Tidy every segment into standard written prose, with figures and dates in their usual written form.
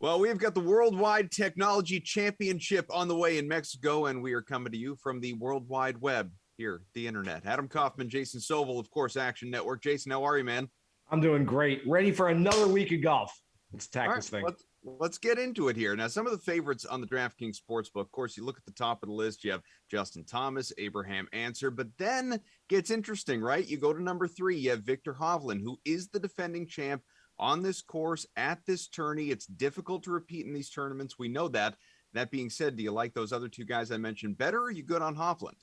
Well, we've got the Worldwide Technology Championship on the way in Mexico, and we are coming to you from the World Wide Web here, the internet. Adam Kaufman, Jason Sobel, of course, Action Network. Jason, how are you, man? I'm doing great. Ready for another week of golf. Let's All attack right, this thing. let's get into it here. Now, some of the favorites on the DraftKings Sportsbook, of course, you look at the top of the list, you have Justin Thomas, Abraham Answer, but then gets interesting, right? You go to number 3, you have Victor Hovland, who is the defending champ on this course at this tourney. It's difficult to repeat in these tournaments. We know that. That being said, do you like those other two guys I mentioned better, or are you good on Hovland?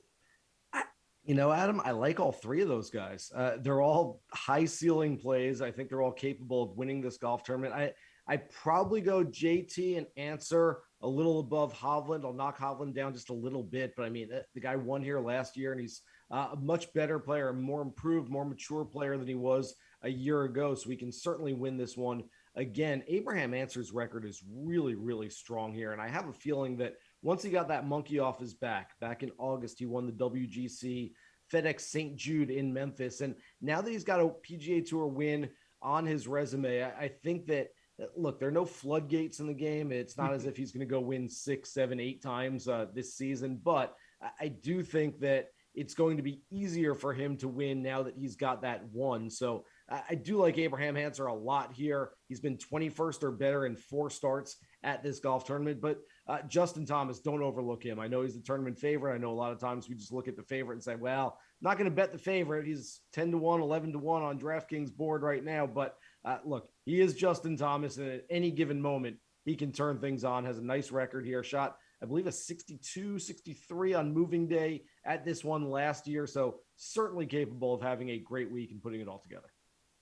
Adam, I like all three of those guys. They're all high ceiling plays. I think they're all capable of winning this golf tournament. I probably go JT and Answer a little above Hovland. I'll knock Hovland down just a little bit, but I mean, the guy won here last year, and he's a much better player, a more improved, more mature player than he was a year ago. So we can certainly win this one again. Abraham Answer's record is really, really strong here, and I have a feeling that once he got that monkey off his back in August, he won the WGC FedEx St. Jude in Memphis. And now that he's got a PGA Tour win on his resume, I think that, look, there are no floodgates in the game. It's not as if he's going to go win 6, 7, 8 times this season. But I do think that it's going to be easier for him to win now that he's got that one. So I do like Abraham Answer a lot here. He's been 21st or better in 4 starts at this golf tournament. But Justin Thomas, don't overlook him. I know he's the tournament favorite. I know a lot of times we just look at the favorite and say, well, I'm not going to bet the favorite. He's 10-1, 11-1 on DraftKings board right now. But look, he is Justin Thomas, and at any given moment, he can turn things on. Has a nice record here. Shot, I believe, a 62, 63 on moving day at this one last year. So certainly capable of having a great week and putting it all together.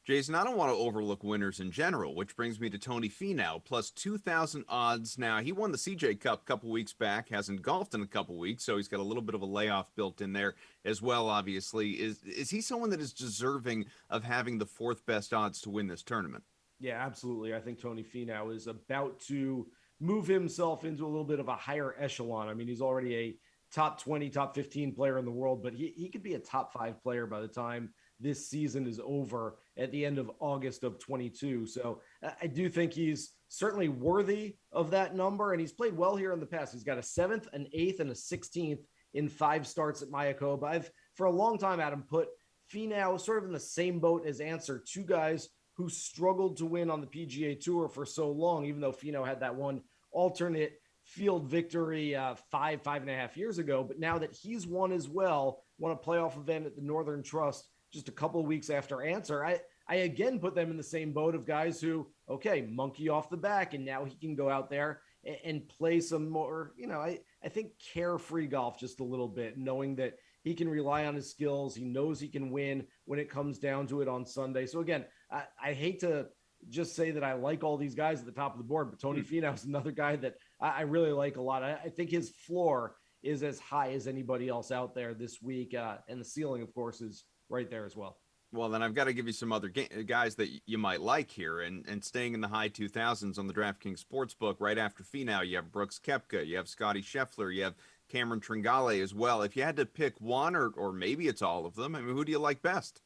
Jason, I don't want to overlook winners in general, which brings me to Tony Finau, plus 2,000 odds. Now, he won the CJ Cup a couple weeks back, hasn't golfed in a couple weeks, so he's got a little bit of a layoff built in there as well, obviously. Is he someone that is deserving of having the 4th best odds to win this tournament? Yeah, absolutely. I think Tony Finau is about to move himself into a little bit of a higher echelon. I mean, he's already a top 20, top 15 player in the world, but he could be a top 5 player by the time this season is over at the end of August of 22. So I do think he's certainly worthy of that number, and he's played well here in the past. He's got a 7th, an 8th, and a 16th in 5 starts at Mayakoba. I've, for a long time, Adam, put Finau sort of in the same boat as Answer, 2 guys who struggled to win on the PGA Tour for so long, even though Finau had that one alternate field victory 5.5 years ago. But now that he's won as well, won a playoff event at the Northern Trust just a couple of weeks after Answer, I again put them in the same boat of guys who, okay, monkey off the back, and now he can go out there and play some more, I think carefree golf just a little bit, knowing that he can rely on his skills. He knows he can win when it comes down to it on Sunday. So again, I hate to just say that I like all these guys at the top of the board, but Tony Finau is another guy that I really like a lot. I think his floor is as high as anybody else out there this week. And the ceiling, of course, is right there as well. Well, then I've got to give you some other guys that you might like here. And staying in the high 2000s on the DraftKings Sportsbook, right after Finau, you have Brooks Koepka, you have Scotty Scheffler, you have Cameron Tringale as well. If you had to pick one, or maybe it's all of them, I mean, who do you like best?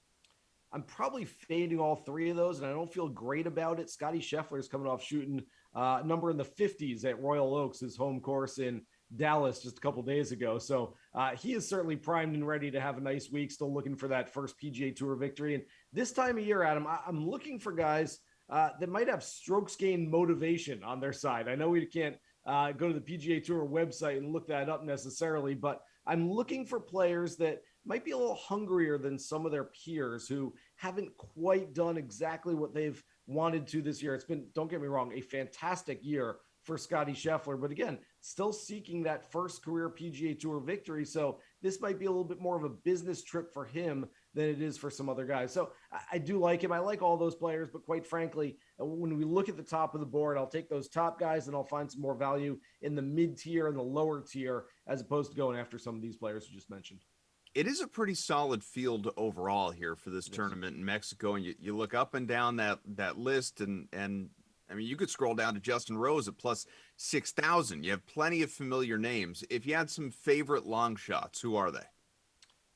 I'm probably fading all 3 of those, and I don't feel great about it. Scotty Scheffler is coming off shooting a number in the 50s at Royal Oaks, his home course in Dallas just a couple days ago. So he is certainly primed and ready to have a nice week, still looking for that first PGA Tour victory. And this time of year, Adam, I'm looking for guys that might have strokes gain motivation on their side. I know we can't go to the PGA Tour website and look that up necessarily, but I'm looking for players that might be a little hungrier than some of their peers who haven't quite done exactly what they've wanted to this year. It's been, don't get me wrong, a fantastic year for Scotty Scheffler, but again, still seeking that first career PGA Tour victory. So this might be a little bit more of a business trip for him than it is for some other guys. So I do like him. I like all those players, but quite frankly, when we look at the top of the board, I'll take those top guys and I'll find some more value in the mid tier and the lower tier, as opposed to going after some of these players you just mentioned. It is a pretty solid field overall here for this tournament in Mexico. And you look up and down that list, and I mean, you could scroll down to Justin Rose at plus 6,000. You have plenty of familiar names. If you had some favorite long shots, who are they?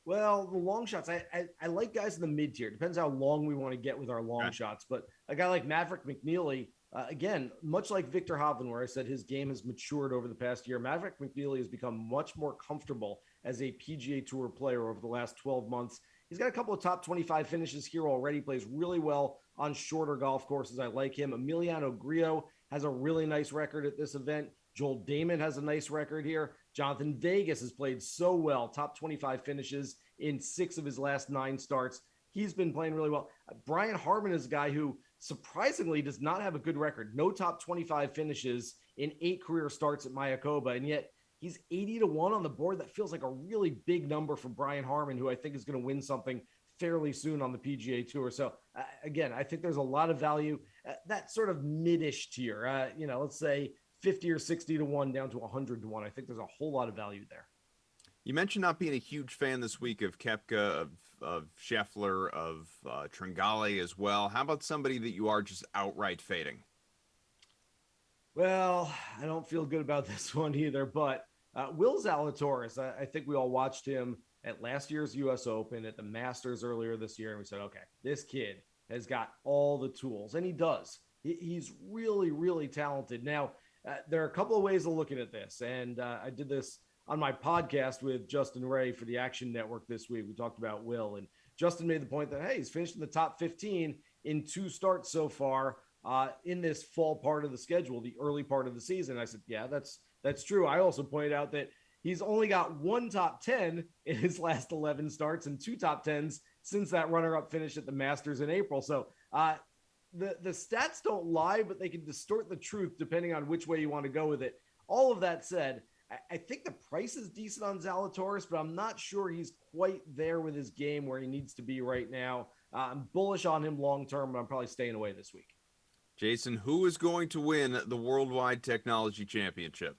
Well, the long shots, I like guys in the mid tier. Depends how long we want to get with our long shots. But a guy like Maverick McNeely Again, much like Victor Hovland, where I said his game has matured over the past year, Maverick McNeely has become much more comfortable as a PGA Tour player over the last 12 months. He's got a couple of top 25 finishes here already, plays really well on shorter golf courses. I like him. Emiliano Grillo has a really nice record at this event. Joel Damon has a nice record here. Jonathan Vegas has played so well, top 25 finishes in 6 of his last 9 starts. He's been playing really well. Brian Harman is a guy who surprisingly does not have a good record. No top 25 finishes in 8 career starts at Mayakoba, and yet he's 80-1 on the board. That feels like a really big number for Brian Harman, who I think is going to win something fairly soon on the PGA Tour. So again, I think there's a lot of value. That sort of mid-ish tier, let's say 50 or 60-1 down to 100-1. I think there's a whole lot of value there. You mentioned not being a huge fan this week of Koepka, of Scheffler, of Tringale as well. How about somebody that you are just outright fading? Well, I don't feel good about this one either, but Will Zalatoris, I think we all watched him at last year's U.S. Open, at the Masters earlier this year, and we said, okay, this kid has got all the tools, and he does. He's really, really talented. Now, there are a couple of ways of looking at this, and I did this on my podcast with Justin Ray for the Action Network this week. We talked about Will, and Justin made the point that, hey, he's finished in the top 15 in 2 starts so far in this fall part of the schedule, the early part of the season. I said, yeah, that's true. I also pointed out that he's only got 1 top 10 in his last 11 starts and 2 top 10s since that runner-up finish at the Masters in April. So the stats don't lie, but they can distort the truth depending on which way you want to go with it. All of that said, I think the price is decent on Zalatoris, but I'm not sure he's quite there with his game where he needs to be right now. I'm bullish on him long-term, but I'm probably staying away this week. Jason, who is going to win the Worldwide Technology Championship?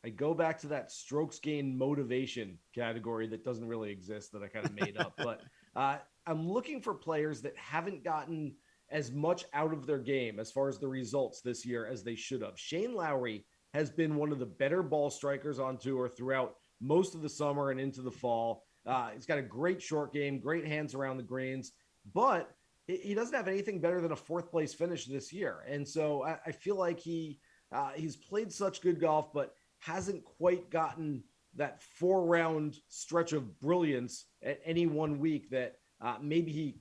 I go back to that strokes gain motivation category that doesn't really exist that I kind of made up. But I'm looking for players that haven't gotten as much out of their game as far as the results this year as they should have. Shane Lowry has been one of the better ball strikers on tour throughout most of the summer and into the fall. He's got a great short game, great hands around the greens, but he doesn't have anything better than a 4th place finish this year. And so I feel like he's played such good golf, but hasn't quite gotten that 4-round stretch of brilliance at any one week that maybe he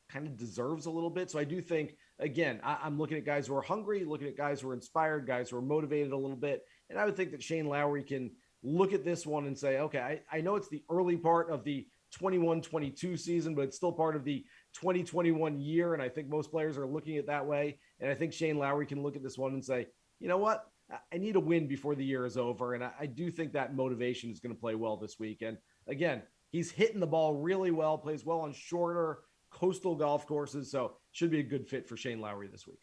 kind of deserves a little bit. So I do think, again, I'm looking at guys who are hungry, looking at guys who are inspired, guys who are motivated a little bit. And I would think that Shane Lowry can look at this one and say, okay, I know it's the early part of the 21-22 season, but it's still part of the 2021 year. And I think most players are looking at it that way. And I think Shane Lowry can look at this one and say, you know what? I need a win before the year is over. And I do think that motivation is going to play well this week. And again, he's hitting the ball really well, plays well on shorter coastal golf courses. So should be a good fit for Shane Lowry this week.